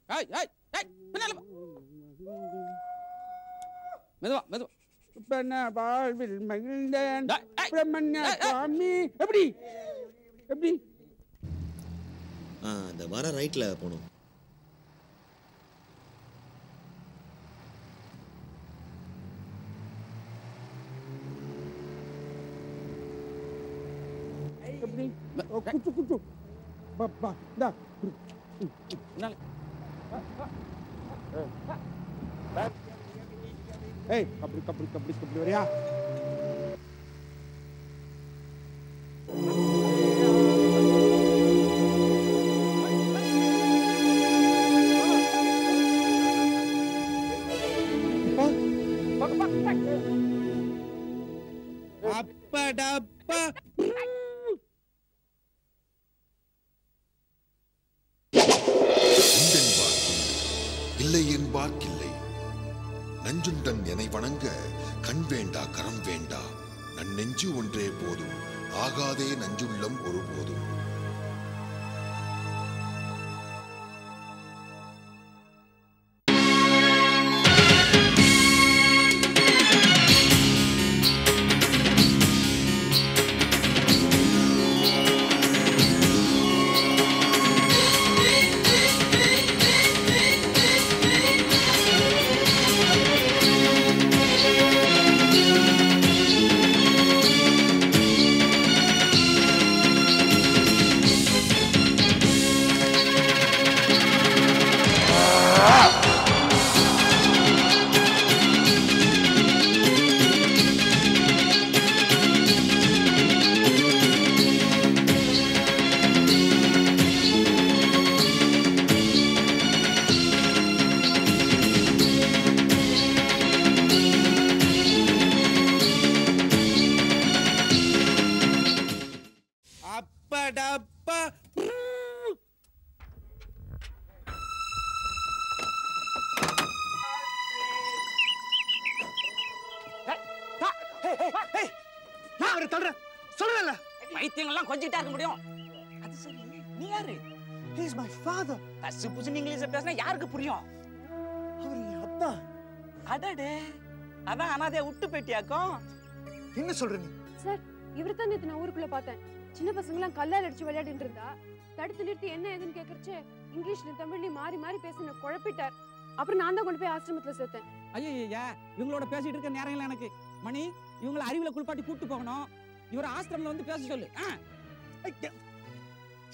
ஏய் ஏய் ஏய் பின்னால மெதுவா மெதுவா. இப்ப வாழ்வில் மகிழ்ந்தேன் பிரம்மண்ய சுவாமி. எப்படி எப்படி அந்த வர ரைட்ல போகணும். எப்படி குச்சு குச்சு பப்பா டா ஏய் கபடி கபடி கபடி கபடி வரியா? அப்படப்பா இல்லை என்பார்க்கில்லை. நஞ்சுண்டன் என்னை வணங்க கண் வேண்டா கரம் வேண்டா, நன் நெஞ்சு ஒன்றே போதும், ஆகாதே நஞ்சுள்ளம் ஒருபோதும். பைத்தியங்கள்லாம் கொஞ்சிட்டா இருக்க முடியும். அது சரி, நீ யாரு? He is my father. பசு புசு இங்கிலீஷ்ல பேசினா யாருக்கு புரியும்? அவர் என் அப்பா. அடடே, அதான் அனாதையா விட்டு போயிட்டியாக்கும். என்ன சொல்ற நீ? சார், இவர் தான் நேத்து நான் ஊருக்குள்ள பார்த்தேன். சின்ன பசங்களாம் கல்லால் அடிச்சு விளையாடிட்டு இருந்தா தடுத்து நிறுத்தி என்ன ஏதுன்னு கேக்குறச்சு இங்கிலீஷ்ல தமிழ்லயும் மாறி மாறி பேசின குழப்பிட்டார். அப்புறம் நான் தான் கொண்டு போய் ஆசிரமத்துல சேர்த்தேன். ஐயா, இவங்களோட பேசிட்டு இருக்க நேரம் இல்லை எனக்கு. மணி, இவங்களை அறிவுல குளிப்பாட்டி கூட்டு போகணும். இவர ஆசிரமத்துல வந்து பேச சொல்லு.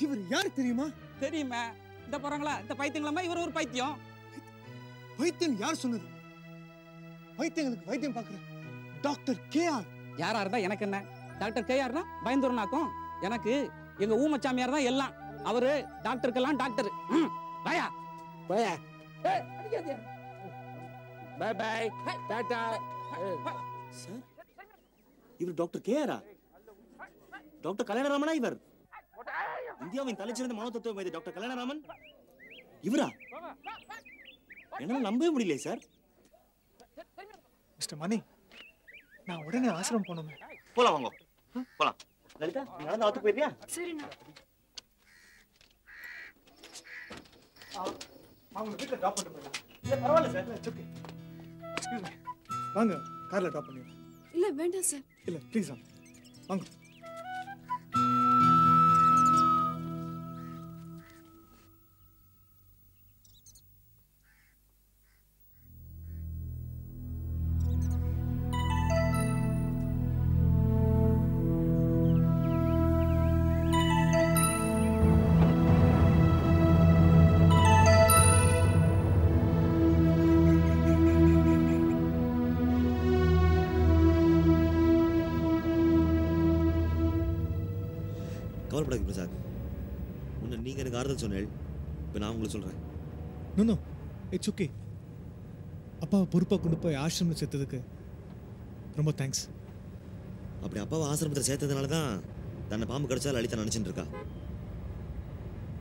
இவர் யார் தெரியுமா? தெரியுமா? இந்த போறாங்களா இந்த பைத்தியங்களா? இவர் ஒரு பைத்தியம். பைத்தியம் யார் சொன்னது? பைத்தியங்களுக்கு வைத்தியம் பார்க்குற டாக்டர் கேஆர். யாரா இருந்தா எனக்கு என்ன? டாக்டர் கேஆர்னா பயந்துருனாக்கும். எனக்கு எங்க ஊமச்சாமியார் தான் எல்லாம். அவரு டாக்டருக்கெல்லாம் டாக்டர். பயா பயா பை பை டாடா. சார், இவர் டாக்டர் கேஆரா? டாக்டர் கல்யாணராமனா இவர்? இந்தியாவின் தலைச்சிறந்த மனோதத்துவ வைத்தியர் டாக்டர் கல்யாணராமன் இவரா? என்னால நம்பவே முடியல சார். மிஸ்டர் மணி, நான் உடனே ஆசிரமம் போனோமே. போலாம் வாங்க, போலாம். லலிதா, நீ நடந்து ஆத்து போயிடுறியா? சரிண்ணா. அவங்க வீட்டில் ட்ராப் பண்ணிட்டு போயிடலாம். இல்ல பரவாயில்ல sir, it's okay. Excuse me, வாங்க கார்ல ட்ராப் பண்ணிடுறேன். இல்ல வேண்டாம் சார். இல்ல ப்ளீஸ் வாங்க. கவலைப்படாதீங்க பிரசாத். முன்ன நீங்க எனக்கு ஆறுதல் சொன்னேன், இப்போ நான் உங்களுக்கு சொல்றேன். No it's okay. அப்பாவை பொறுப்பாக கொண்டு போய் ஆசிரமத்தில் சேர்த்ததுக்கு ரொம்ப தேங்க்ஸ். அப்படி அப்பாவை ஆசிரமத்தில் சேர்த்ததுனால தான் தன்னை பாம்பு கடிச்சா லலிதா நினைச்சிட்டு இருக்கா.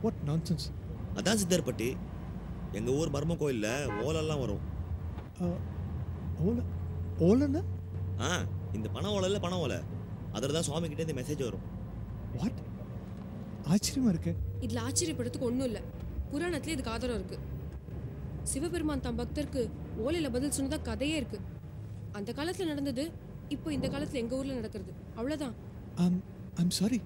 What nonsense. அதான் சித்தர்பட்டி, எங்க ஊர் மர்ம கோயில்ல ஓலெல்லாம் வரும். ஓலன்னா? இந்த பண ஓலையில் பண ஓலை, அதில் தான் சுவாமி கிட்டே இந்த மெசேஜ் வரும். வாட்? ஆச்சரியமா இருக்கு. இதுல ஆச்சரியப்படுறதுக்கு ஒண்ணும் இல்ல. புராணத்துல இதுக்கு ஆதாரம் இருக்கு. சிவபெருமான் தம் பக்தருக்கு ஓலையில பதில் சொன்னதா கதையே இருக்கு. அந்த காலத்துல நடந்தது இப்போ இந்த காலத்துல எங்க ஊர்ல நடக்கிறது, அவ்வளவுதான். I'm sorry.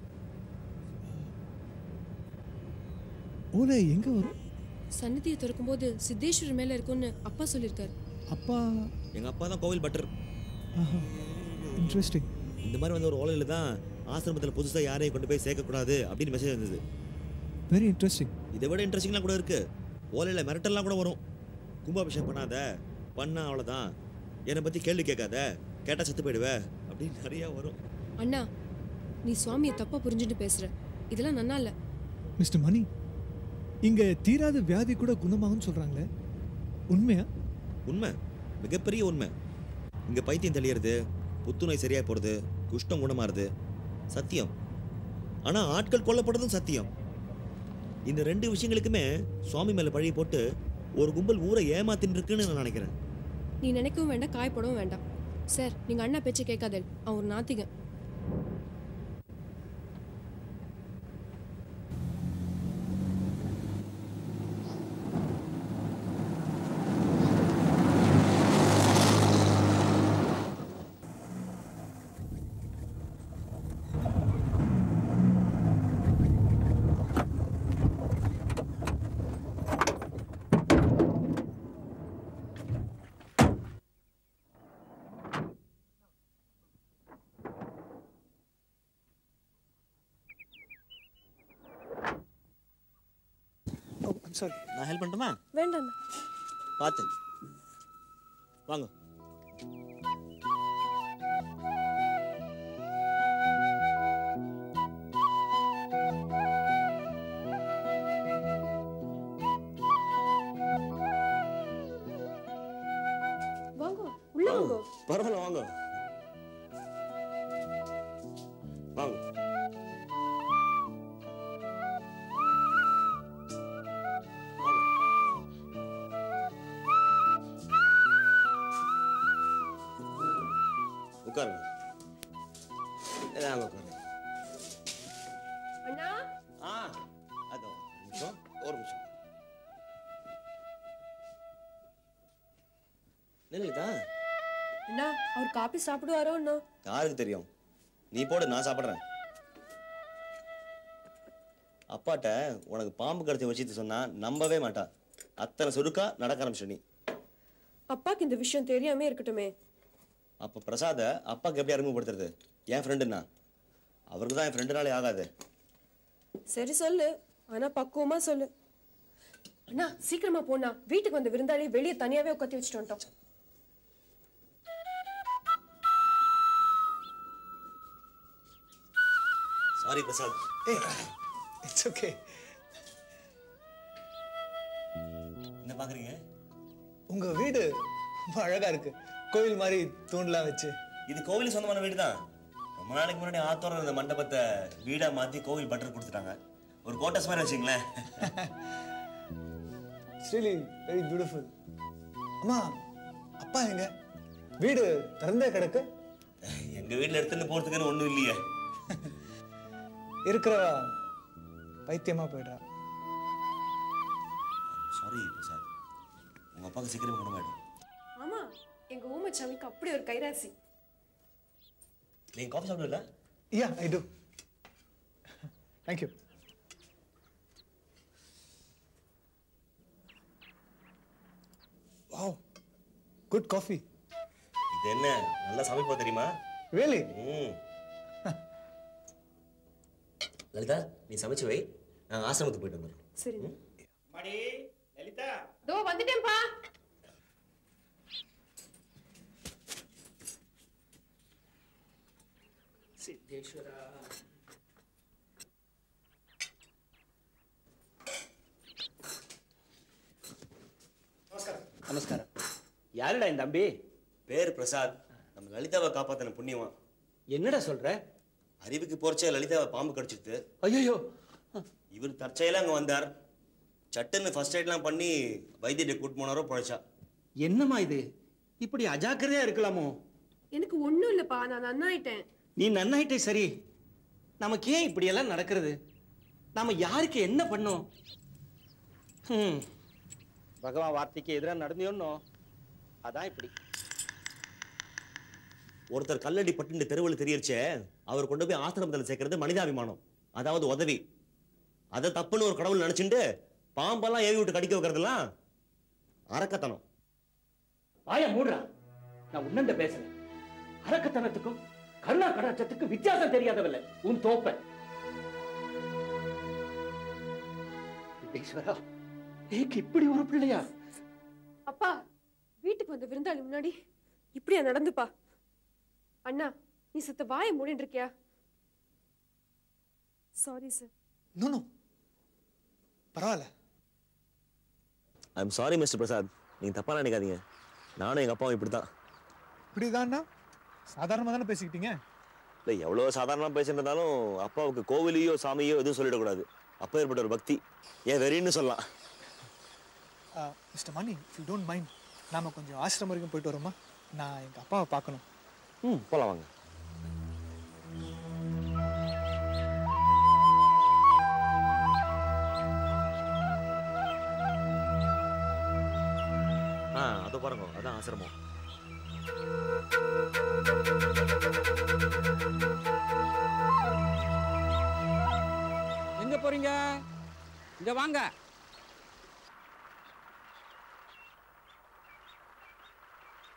ஓலை எங்க வரும்? சன்னதியை திறக்கும் போது சித்தேஸ்வரர் மேல இருக்கும்னு அப்பா சொல்லியிருக்காரு. அப்பா? எங்க அப்பா தான் கோவில் பட்டர். இன்ட்ரெஸ்டிங். இந்த மாதிரி வந்து ஒரு ஓலையில தான் ஆசிரமத்தில் புதுசாக யாரையும் கொண்டு போய் சேர்க்கக்கூடாது அப்படின்னு மெசேஜ் வந்தது. Very interesting. இதை விட இன்ட்ரெஸ்டிங்லாம் கூட இருக்கு. ஓலையில் மிரட்டல்லாம் கூட வரும். கும்பாபிஷேகம் பண்ணாத, பண்ணா அவ்வளோதான், என்னை பற்றி கேள்வி கேட்காத, கேட்டால் செத்து போயிடுவே அப்படின்னு நிறையா வரும். அண்ணா, நீ சுவாமியை தப்பா புரிஞ்சுட்டு பேசுற. இதெல்லாம் நன்னா இல்லை. மிஸ்டர் மணி, இங்க தீராத வியாதி கூட குணமாகும்னு சொல்றாங்களே, உண்மையா? உண்மை, மிகப்பெரிய உண்மை. இங்கே பைத்தியம் தெளியறது, புத்துநோய் சரியாக போகிறது, குஷ்டம் குணமாறுது, சத்தியம். ஆனால் ஆட்கள் கொல்லப்படுறதும் சத்தியம். இந்த 2 விஷயங்களுக்குமே சுவாமி மேலே பழி போட்டு ஒரு கும்பல் ஊரை ஏமாத்தின்னு இருக்குன்னு நான் நினைக்கிறேன். நீ நினைக்கவும் வேண்டாம், காயப்படவும் வேண்டாம். சார், நீங்க அண்ணா பேச்சை கேட்காதே, அவன் ஒரு நாத்திகன். சாரி. நான் ஹெல்ப் பண்ணட்டுமா? வேண்டாம். பார்த்து வாங்க. வாங்க, உள்ள வாங்க. பரவாயில்ல, வாங்க வாங்க. உட்காருங்க. உட்காருங்க. அண்ணா, அதோ நிமிஷம், ஒரு நிமிஷம். நில்லுதா. அண்ணா, அவர் காபி சாப்பிடுவாரோ? அண்ணா, யாருக்கு தெரியும்? நீ போடு, நான் சாப்பிட்றேன். அப்பாட்ட உனக்கு பாம்பு கடிச்ச விஷயத்தை சொன்னா நம்பவே மாட்டா. அத்தனை சுருக்கா நடக்க ஆரம்பிச்சு. நீ அப்பாக்கு இந்த விஷயம் தெரியாமே இருக்கட்டுமே. அப்போ பிரசாத அப்பாக்கு எப்படி அறிமுகப்படுத்துறது? என் ஃப்ரெண்டுன்னா அவருக்கு தான் என் ஃப்ரெண்டுனாலே ஆகாது. சரி சொல்லு, ஆனா பக்குவமா சொல்லு. அண்ணா, சீக்கிரமா போனா, வீட்டுக்கு வந்த விருந்தாளி வெளியே தனியாவே உட்காந்து வச்சுட்டு வந்துட்டோம். சாரி பிரசாத். It's okay. என்ன பாக்குறீங்க? உங்க வீடு ரொம்ப அழகா இருக்கு, கோவில் மாதிரி தூண்லாம் வச்சு. இது கோவில் சொந்தமான வீடு தான். ரொம்ப நாளைக்கு முன்னாடி ஆத்தோர இந்த மண்டபத்தை வீடா மாத்தி கோவில் பட்டர் கொடுத்துட்டாங்க. ஒரு கோட்டஸ் மாதிரி வச்சுங்களேன். It's really very beautiful. அம்மா, அப்பா எங்க? வீடு திறந்தே கிடக்கு. எங்க வீட்டுல எடுத்துன்னு போறதுக்குன்னு ஒண்ணும் இல்லையே. இருக்கிறவா பைத்தியமா போயிடுறா. சாரி பிரசாத், உங்க அப்பாவுக்கு சீக்கிரமா குணமாயிடும். ஆமா, எங்க ஊமச்சாமிக்கு அப்படி ஒரு கைராசி. நீங்க காஃபி சாப்பிடல? Yeah, I do. Thank you. Wow, good coffee. இது என்ன நல்லா சமைப்பா தெரியுமா? ரியலி? லலிதா, நீ சமைச்சு வை, நான் ஆசிரமத்துக்கு போயிட்டு வந்துடுறேன். சரி. மடி, லலிதா. தோ வந்துட்டேன்பா. சித்தேஸ்வரா. நமஸ்காரம். யாருடா இந்த தம்பி? பேர் பிரசாத். நம்ம லலிதாவை காப்பாத்தின புண்ணியமா. என்னடா சொல்ற? அறிவுக்கு போறச்சே லலிதாவை பாம்பு கடிச்சிட்டு ஐயோ, இவர் தற்செயலா அங்க வந்தார். சட்டுன்னு ஃபர்ஸ்ட் எய்ட்லாம் பண்ணி வைத்தியத்தை கூட்டு போனாரோ பழச்சா. என்னம்மா இது? இப்படி அஜாக்கிரதையா இருக்கலாமோ? எனக்கு ஒண்ணும் இல்லப்பா, நான் நன்னாயிட்டேன். நீ நன்னாயிட்டே சரி. நமக்கு ஏன் இப்படி எல்லாம் நடக்கிறது? நாம யாருக்கு என்ன பண்ணோம்? பகவான் வார்த்தைக்கு எதிராக நடந்தியோன்னோ அதான் இப்படி. ஒருத்தர் கல்லடி பட்டு இந்த தெருவில் தெரியச்சே அவர் கொண்டு போய் ஆசிரமத்தில் சேர்க்கறது மனிதாபிமானம், அதாவது உதவி. அதை தப்புன்னு ஒரு கடவுள் நினைச்சுட்டு பாம்பெல்லாம் ஏவி விட்டு கடிக்க வைக்கிறதுலாம் அரக்கத்தனம். வாய மூடுறா, நான் உன்னண்ட பேசுறேன். அரக்கத்தனத்துக்கும் கருணா கடாட்சத்துக்கும் வித்தியாசம் தெரியாதவல்ல உன் தோப்ப. ஈஸ்வரா, ஏக்கு இப்படி ஒரு பிள்ளையா? அப்பா, வீட்டுக்கு வந்த விருந்தாளி முன்னாடி இப்படியா நடந்துப்பா? அண்ணா, நீ சுத்த வாய மூடிட்டு இருக்கியா? Sorry sir. நோ பரவாயில்ல. ஐம் சாரி மிஸ்டர் பிரசாத், நீங்க தப்பா நினைக்காதீங்க. நானும் எங்க அப்பாவும் இப்படிதான். இப்படிதான்னா சாதாரணமாக தானே பேசிக்கிட்டீங்க. இல்லை, எவ்வளோ சாதாரணமாக பேசியிருந்தாலும் அப்பாவுக்கு கோவிலையோ சாமியோ எதுவும் சொல்லிடக்கூடாது. அப்போ ஏற்பட்ட ஒரு பக்தி, ஏன் வெறின்னு சொல்லலாம். Mister Mani, if you don't mind, நாம கொஞ்சம் ஆசிரமம் வரைக்கும் போயிட்டு வரோமா? நான் எங்கள் அப்பாவை பார்க்கணும். போகலாம் வாங்க. அதை பாருங்க, அதான் ஆசிரமம். எங்க போறீங்க? இங்க வாங்க.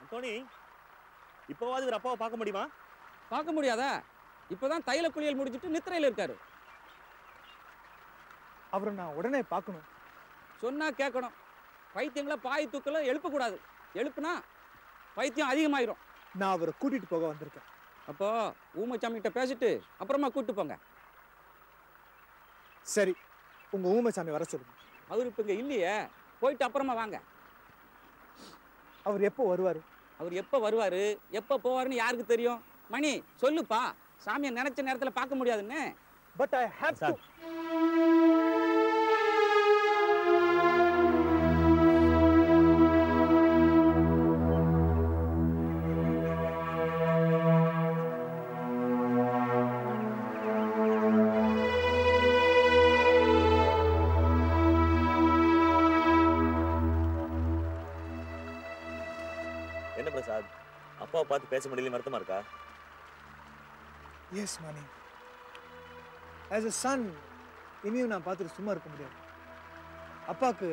டோனி, இப்போவாது ஒரு அப்பாவை பார்க்க முடியுமா? பார்க்க முடியாதா? இப்பதான் தைல குளியல் முடிச்சிட்டு நித்திரையில இருக்காரு. அவரை நான் உடனே பார்க்கணும். சொன்னா கேட்கணும். பைத்தியங்களை பாய் தூக்கல எழுப்பக்கூடாது. எழுப்புனா பைத்தியம் அதிகமாயிரும். நான் அவரை கூட்டிட்டு போக வந்திருக்கேன். அப்போ ஊமச்சாமி கிட்ட பேசிட்டு அப்புறமா கூட்டு போங்க. சரி, உங்க ஊமச்சாமி வர சொல்லுங்க. அவர் இப்ப இங்க இல்லையே, போயிட்டு அப்புறமா வாங்க. அவர் எப்போ வருவாரு? அவர் எப்ப வருவாரு எப்ப போவாருன்னு யாருக்கு தெரியும்? மணி சொல்லுப்பா, சாமியை நினைச்ச நேரத்துல பார்க்க முடியாதுன்னு. But I have to. என்ன பிரசாத், அப்பாவை பார்த்து பேச முடியல, வருத்தமா இருக்கா? Yes Mani, as a son இனியும் நான் பார்த்துட்டு சும்மா இருக்க முடியாது. அப்பாவுக்கு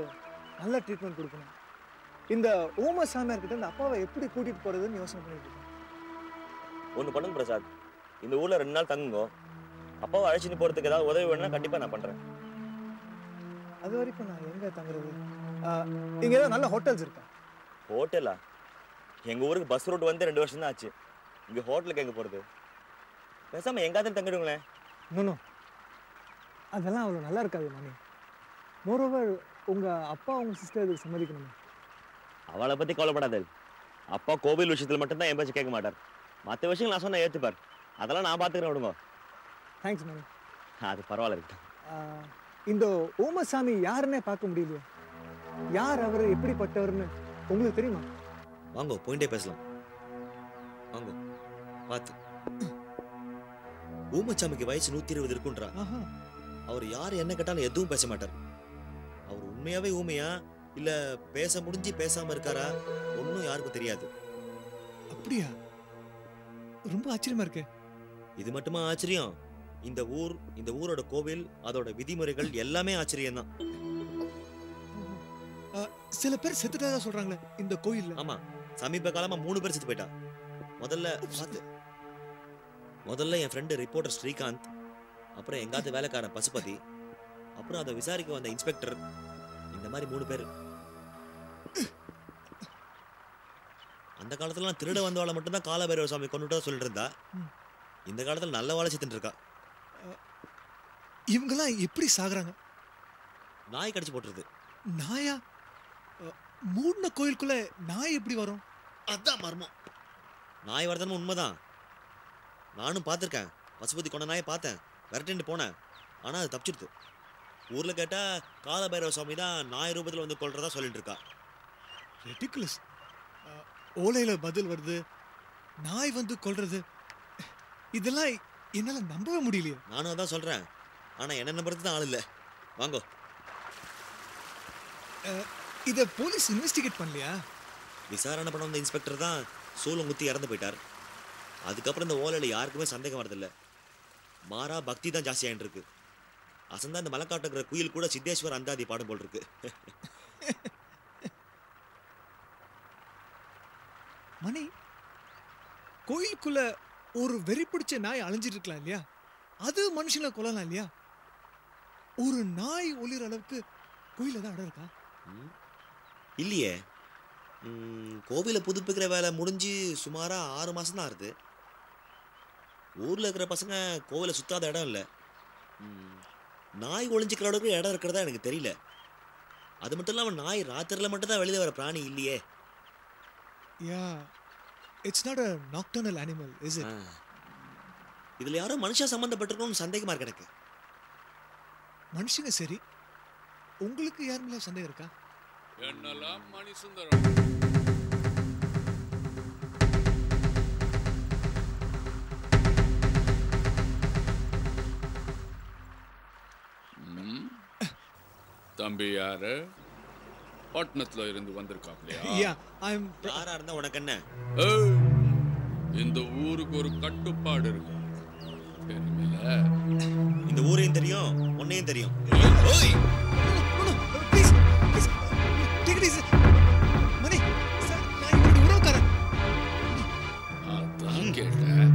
நல்ல ட்ரீட்மெண்ட் கொடுக்கணும். இந்த ஊம சாமியார்கிட்ட இந்த அப்பாவை எப்படி கூட்டிட்டு போறதுன்னு யோசனை பண்ணிட்டு இருக்கேன். ஒன்று பண்ணுங்க பிரசாத், இந்த ஊர்ல 2 நாள் தங்குங்க. அப்பாவை அழைச்சிட்டு போறதுக்கு ஏதாவது உதவி வேணும்னா கண்டிப்பா நான் பண்றேன். அது வரைக்கும் நான் எங்க தங்குறது? இங்க ஏதாவது நல்ல ஹோட்டல்ஸ் இருக்கா? ஹோட்டலா? எங்க ஊருக்கு பஸ் ரூட் வந்து 2 வருஷம் தான் ஆச்சு. இங்க ஹோட்டலுக்கு எங்க போறது? பேசாம எங்காவது தங்கிடுங்களேன். நோ, அதெல்லாம் அவ்வளோ நல்லா இருக்காது மணி. மோரோவர், உங்க அப்பா உங்க சிஸ்டர் இதுக்கு சம்மதிக்கணுமே. அவளை பத்தி கவலைப்படாத. அப்பா கோவில் விஷயத்துல மட்டும்தான் என் பேச்சு கேட்க மாட்டார். மற்ற விஷயங்கள் நான் சொன்னா ஏத்துப்பார். அதெல்லாம் நான் பாத்துக்கிறேன், விடுங்க. தேங்க்ஸ் மணி. அது பரவாயில்ல இருக்கட்டும். இந்த ஊமசாமி யாருன்னே பார்க்க முடியலையே. யார் அவர், எப்படிப்பட்டவர்னு உங்களுக்கு தெரியுமா? வாங்க, போயிட்டே பேசலாம். வாங்க, பார்த்து. ஊமச்சாமிக்கு வயசு 120 இருக்குன்றா. அவர் யார் என்ன கேட்டாலும் எதுவும் பேச மாட்டார். அவர் உண்மையாவே ஊமையா இல்ல பேச முடிஞ்சு பேசாம இருக்காரா ஒன்னும் யாருக்கும் தெரியாது. அப்படியா? ரொம்ப ஆச்சரியமா இருக்கு. இது மட்டுமா ஆச்சரியம்? இந்த ஊரோட கோவில், அதோட விதிமுறைகள் எல்லாமே ஆச்சரியம் தான். சில பேர் செத்துட்டதா சொல்றாங்களே இந்த கோயில்ல. ஆமா, சமீப காலமா 3 பேர் செத்து போயிட்டா. முதல்ல என் ஃப்ரெண்டு ரிப்போர்ட்டர் ஸ்ரீகாந்த், அப்புறம் எங்காவது வேலைக்காரன் பசுபதி, அப்புறம் அதை விசாரிக்க வந்த இன்ஸ்பெக்டர். இந்த மாதிரி 3 பேர். அந்த காலத்துல திருட வந்தவாளை மட்டும்தான் காலபைரவ சாமி கொண்டுட்டா சொல்லிட்டு இருந்தா. இந்த காலத்துல நல்ல வாழை செத்துட்டு இருக்கா. இவங்கெல்லாம் எப்படி சாகுறாங்க? நாய் கடிச்சு போட்டுருது. நாயா? மூடின கோயிலுக்குள்ள நாய் எப்படி வரும்? அதான் மர்மம். நாய் வரதுன்னு உண்மைதான். நானும் பார்த்துருக்கேன். பசுபதி கொண்ட நாயை பார்த்தேன், விரட்டிட்டு போனேன். ஆனால் அது தப்பிச்சிடுது. ஊரில் கேட்டால் காலபைரவ சுவாமி தான் நாய் ரூபத்தில் வந்து கொள்றதா சொல்லிட்டு இருக்கா. ரெடிகுலஸ். ஓலையில பதில் வருது, நாய் வந்து கொல்றது. இதெல்லாம் என்னால நம்பவே முடியலையே. நானும் அதான் சொல்கிறேன். ஆனால் என்ன நம்புறது தான் ஆள் இல்லை. வாங்கோ. இத போலீஸ் இன்வெஸ்டிகேட் பண்ணலையா? விசாரணை பண்ண வந்த இன்ஸ்பெக்டர் தான் சூளம் குத்தி இறந்து போயிட்டார். அதுக்கப்புறம் இந்த ஓலையில யாருக்குமே சந்தேகம் வரதில்லை. மாறா பக்தி தான் ஜாஸ்தியாயிட்டு இருக்கு. அசந்தா இந்த மலைக்காட்டுக்கிற குயில் கூட சித்தேஸ்வர் அந்தாதி பாடும் போல் இருக்கு. மணி, கோயிலுக்குள்ள ஒரு வெறி பிடிச்ச நாய் அலைஞ்சிட்டு இருக்கலாம் இல்லையா? அது மனுஷனை கொல்லலாம் இல்லையா? ஒரு நாய் ஒளிர அளவுக்கு கோயில தான் இடம் இருக்கா? இல்லையே. கோவிலை புதுப்பிக்கிற வேலை முடிஞ்சு சுமாரா 6 மாசம் தான் ஆகுது. ஊர்ல இருக்கிற பசங்க கோவிலை சுத்தாத இடம் இல்லை. நாய் ஒளிஞ்சிக்கிற அளவுக்கு இடம் இருக்கிறதா எனக்கு தெரியல. அது மட்டும் இல்லாமல் நாய் ராத்திரில மட்டும் தான் வெளியில வர பிராணி இல்லையே. Yeah, it's not a nocturnal animal, is it? இதுல யாரோ மனுஷன் சம்பந்தப்பட்டிருக்கணும்னு சந்தேகமா இருக்கு எனக்கு. மனுஷங்க சரி, உங்களுக்கு யார் மேல சந்தேகம் இருக்கா? என்னலாம் மணி சுந்தரம். தம்பி யாரு? பட்டணத்துல இருந்து வந்திருக்காப்லையா? Yeah, I'm யாரா இருந்தா உனக்கு என்ன? இந்த ஊருக்கு ஒரு கட்டுப்பாடு இருக்கு. இந்த ஊரையும் தெரியும், உன்னையும் தெரியும். ஓய், please, take it easy. Mani, sir, நான் இவரோட உறவுக்காரன். அதான் கேட்டேன்.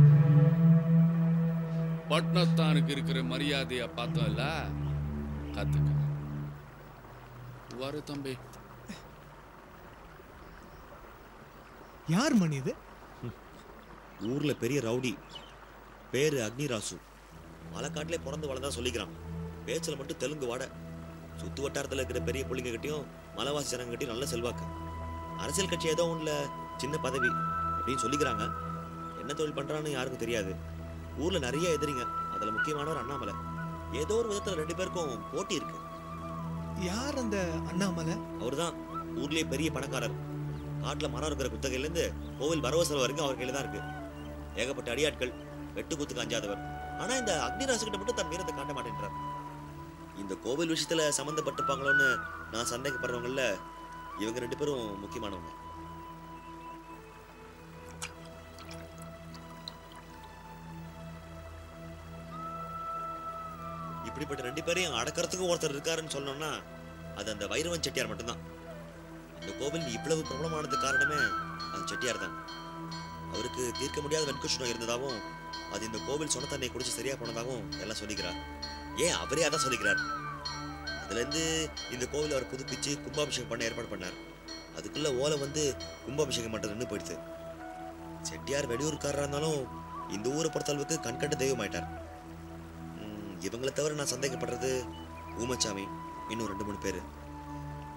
பட்டணத்தானுக்கு இருக்கிற மரியாதைய பார்த்தோம்ல, கத்துக்க. வரு தம்பி. யார் மணி இது? ஊர்ல பெரிய ரவுடி, பேரு அக்னிராசு. மலைக்காட்டிலே பிறந்து வளர்ந்தா சொல்லிக்கிறான். பேச்சில் மட்டும் தெலுங்கு வாட. சுத்து வட்டாரத்தில் இருக்கிற பெரிய பிள்ளைங்க கிட்டையும் மலைவாசி ஜனங்க கிட்டையும் நல்ல செல்வாக்கு. அரசியல் கட்சி ஏதோ ஒன்றுல சின்ன பதவி அப்படின்னு சொல்லிக்கிறாங்க. என்ன தொழில் பண்றான்னு யாருக்கும் தெரியாது. ஊர்ல நிறைய எதிரிங்க, அதுல முக்கியமானவர் அண்ணாமலை. ஏதோ ஒரு விதத்துல 2 பேருக்கும் போட்டி இருக்கு. யார் அந்த அண்ணாமலை? அவர்தான் ஊர்லயே பெரிய பணக்காரர். காட்டுல மரம் இருக்கிற குத்தகையிலேருந்து கோவில் வரவசல் வரைக்கும் அவர் கையில தான் இருக்கு. ஏகப்பட்ட அடியாட்கள், வெட்டு குத்துக்கு அஞ்சாதவர். ஆனா இந்த அக்னிராசுகிட்ட மட்டும் தன் வீரத்தை காட்ட மாட்டேன்றார். இந்த கோவில் விஷயத்துல சம்மந்தப்பட்டிருப்பாங்களோன்னு நான் சந்தேகப்படுறவங்கள இவங்க 2 பேரும் முக்கியமானவங்க. இப்படிப்பட்ட 2 பேரையும் அடக்கிறதுக்கு ஒருத்தர் இருக்காருன்னு சொன்னோம்னா அது அந்த வைரவன் செட்டியார் மட்டும்தான். இந்த கோவில் இவ்வளவு பிரபலமானது காரணமே அது செட்டியார் தான். அவருக்கு தீர்க்க முடியாத வெண்குஷ்ணம் இருந்ததாகவும் அது இந்த கோவில் சொன்ன தண்ணியை குடிச்சு சரியா போனதாகவும் எல்லாம் சொல்லிக்கிறார். ஏன் அவரே அதான் சொல்லிக்கிறார். அதுல இருந்து இந்த கோவில் அவர் புதுப்பிச்சு கும்பாபிஷேகம் பண்ண ஏற்பாடு பண்ணார். அதுக்குள்ள ஓலை வந்து கும்பாபிஷேகம் மட்டும் நின்று போயிடுது. செட்டியார் வெளியூர்காரராக இருந்தாலும் இந்த ஊரை பொறுத்தளவுக்கு கண்கண்ட தெய்வம் ஆயிட்டார். இவங்களை தவிர நான் சந்தேகப்படுறது ஊமச்சாமி, இன்னும் 2-3 பேர்.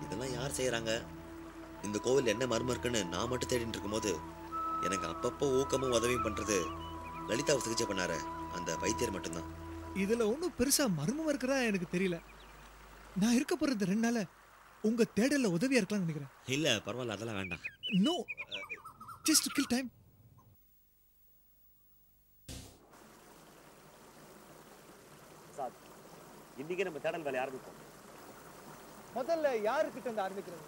இதெல்லாம் யார் செய்யறாங்க? இந்த கோவில் என்ன மர்மம் இருக்குன்னு நான் மட்டும் தேடிட்டு இருக்கும்போது எனக்கு அப்பப்போ ஊக்கமும் உதவியும் பண்றது லலிதாவை சிகிச்சை பண்ணாரு அந்த வைத்தியர் மட்டும்தான். இதுல ஒன்றும் பெருசா மர்மம் இருக்கிறதா எனக்கு தெரியல. நான் இருக்க போற இந்த 2 நாள உங்க தேடல உதவியா இருக்கலாம்னு நினைக்கிறேன். இல்ல பரவாயில்ல, அதெல்லாம் வேண்டாம். No, just to kill time. Sir, இன்னைக்கு நம்ம தேடல் வேலை ஆரம்பிப்போம். முதல்ல யாருக்கிட்ட இருந்து ஆரம்பிக்கிறது?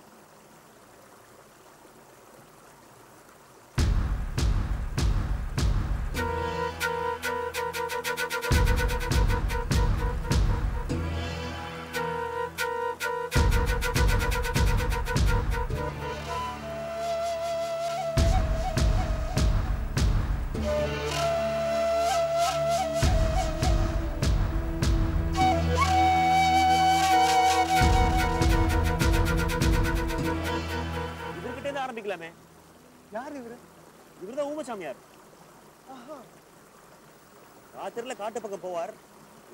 ஆரம்பிக்கலாமே. யார் இவரு? இவர்தான் ஊமசாமியார். ராத்திரில காட்டு பக்கம் போவார்.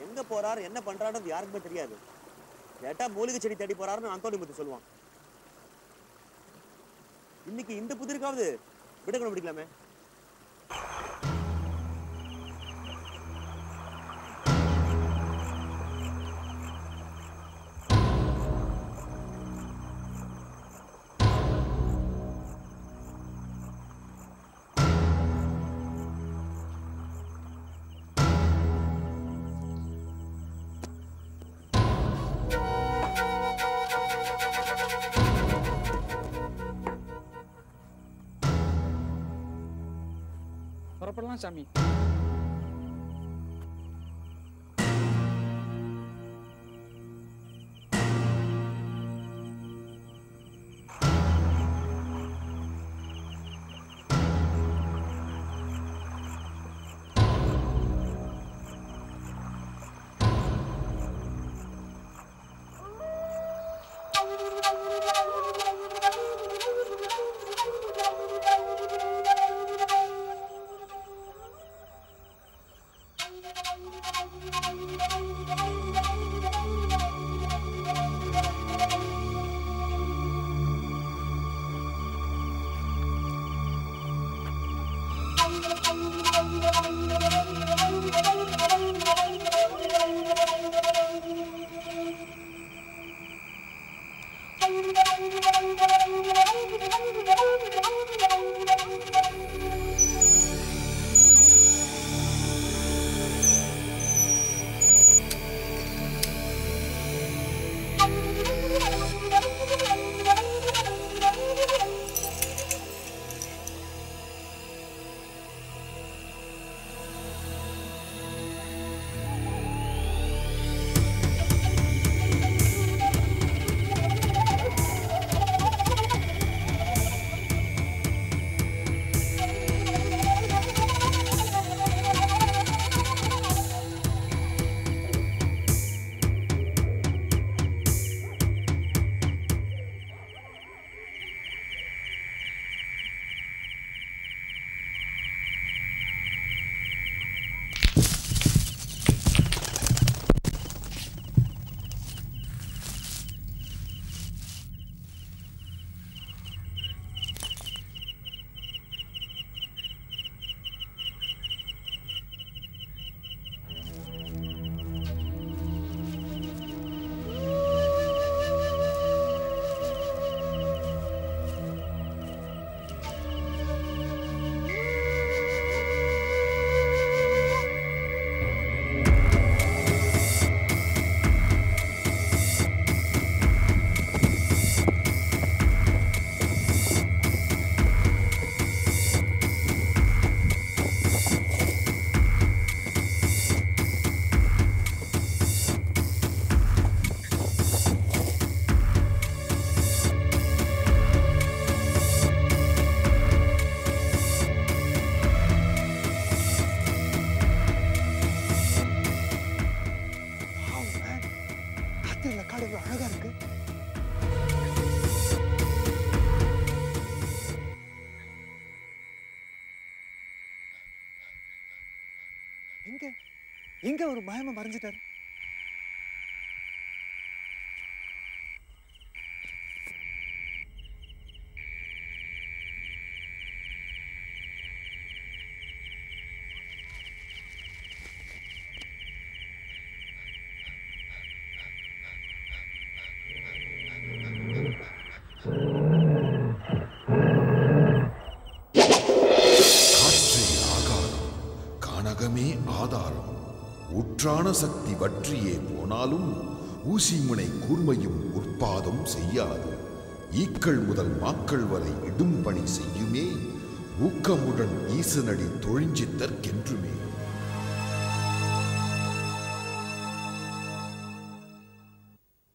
எங்க போறார், என்ன பண்றாருன்னு யாருக்குமே தெரியாது. கேட்டா மூலிகை செடி தேடி போறாருன்னு அந்தோணி முத்து சொல்லுவான். இன்னைக்கு இந்த புதிருக்காவது விடக்கணும் பிடிக்கலாமே. புறப்படலாம் சாமி. எங்க ஒரு பயமா மறைஞ்சிட்டாரு. ஆதாரம் உற்றான சக்தி வற்றியே போனாலும் ஊசிமுனை கூர்மையும் உற்பாதம் செய்யாது. ஈக்கள் முதல் மாக்கள் வரை இடும் பணி செய்யுமே ஊக்கமுடன் ஈசனடி தொழிஞ்சித்தற்கென்றுமே.